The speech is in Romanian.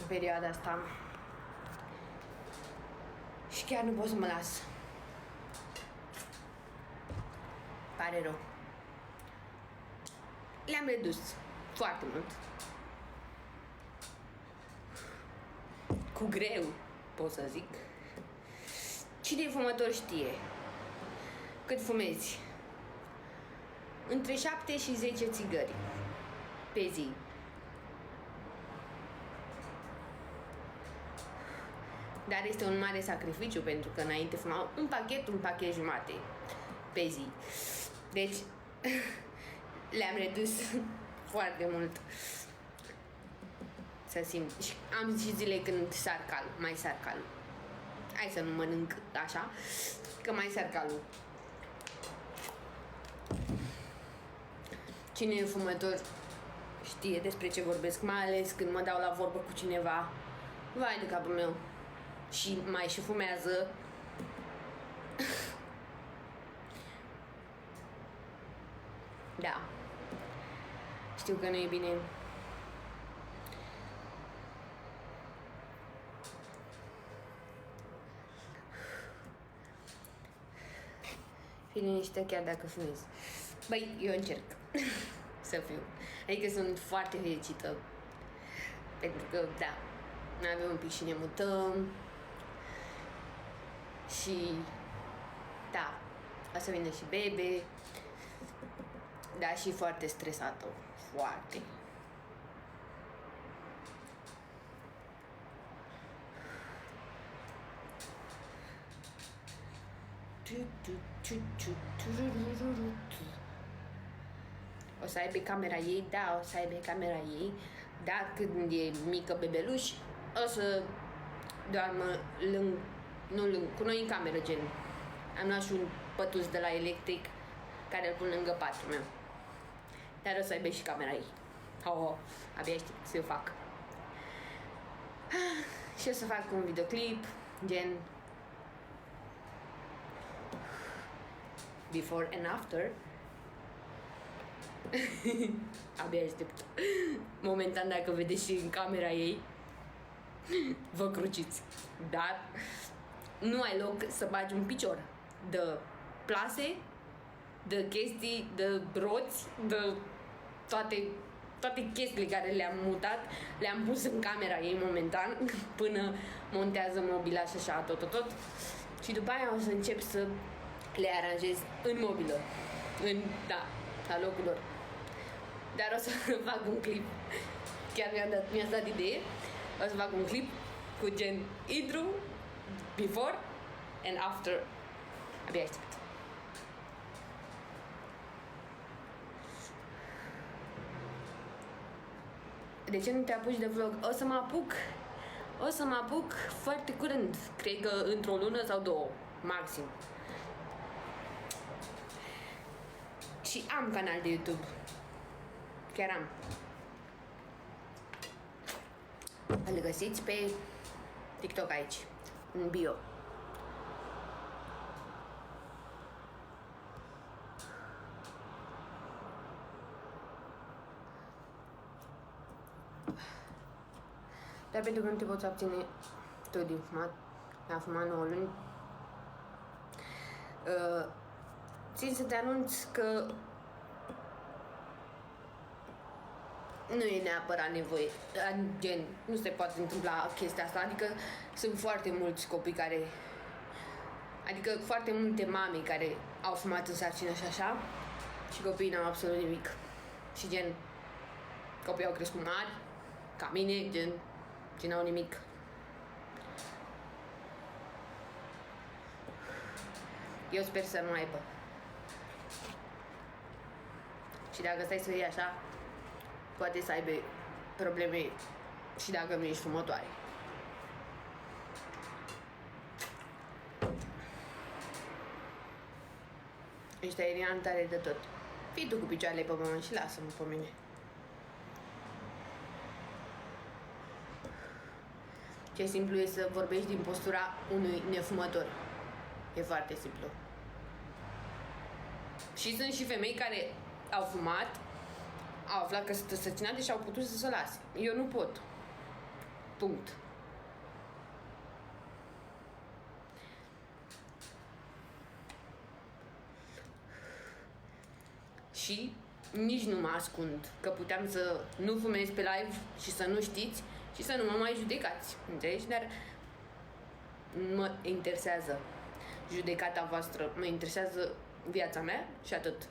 în perioada asta și chiar nu pot să mă las. Pare rău. Le-am redus foarte mult. Cu greu, pot să zic. Cine e fumător știe cât fumezi. Între 7 și 10 țigări pe zi. Dar este un mare sacrificiu, pentru că înainte fumau un pachet jumate pe zi. Deci le-am redus foarte mult. Să simt. Și am și zile când sar calul, mai sar calul. Hai să nu mănânc așa, că mai sar calul. Cine e fumător știe despre ce vorbesc, mai ales când mă dau la vorbă cu cineva. Vai de capul meu. Și mai și fumează. Da. Știu că nu e bine. Fii liniștită chiar dacă fumezi. Băi, eu încerc să fiu. Adică sunt foarte fericită. Pentru că, da, avem un pic și ne mutăm. Și, da, o să vină și bebe. Da, și foarte stresată. Foarte. O să aibă camera ei, da, o să aibă camera ei, dar când e mică bebeluș, o să doarmă cu noi în cameră, gen. Am luat și un pătus de la electric care îl pun lângă patul meu. Dar o să aibă și camera ei. Abia aștept să o fac. Și o să fac un videoclip, gen before and after. Abia aștept. Momentan, dacă vedeți și în camera ei, vă cruciți. Dar nu ai loc să bagi un picior de plase, de chestii, de roți, de toate chestiile care le-am mutat, le-am pus în camera ei momentan, până montează mobila și așa, tot. Și după aia o să încep să le aranjez în mobilă, la locul lor. Dar o să fac un clip, chiar mi-a dat idee, o să fac un clip cu gen intro, before and after. Abia aștept. De ce nu te apuci de vlog? O să mă apuc foarte curând. Cred că într-o lună sau două, maxim. Și am canal de YouTube. Chiar am. Îl găsiți pe TikTok aici, în bio. Dar pentru că nu te poți abține tot din fumat, a fumat 9 luni, țin să te anunț că nu e neapărat nevoie, gen, nu se poate întâmpla chestia asta, adică sunt foarte mulți copii care, adică foarte multe mame care au fumat în sarcină și așa, și copiii n-au absolut nimic. Și gen, copiii au crescut mari, ca mine, gen, și n-au nimic. Eu sper să nu aibă. Și dacă stai să iei așa, poate să aibă probleme și dacă nu ești fumătoare. Ești aerian tare de tot. Fii tu cu picioarele pe pământ și lasă-mă pe mine. Ce simplu e să vorbești din postura unui nefumător. E foarte simplu. Și sunt și femei care au fumat, au aflat că sunt însărcinate și au putut să se lase. Eu nu pot. Punct. Și nici nu mă ascund că puteam să nu fumez pe live și să nu știți și să nu mă mai judecați. Înțelegi? Dar nu mă interesează judecata voastră, mă interesează viața mea și atât.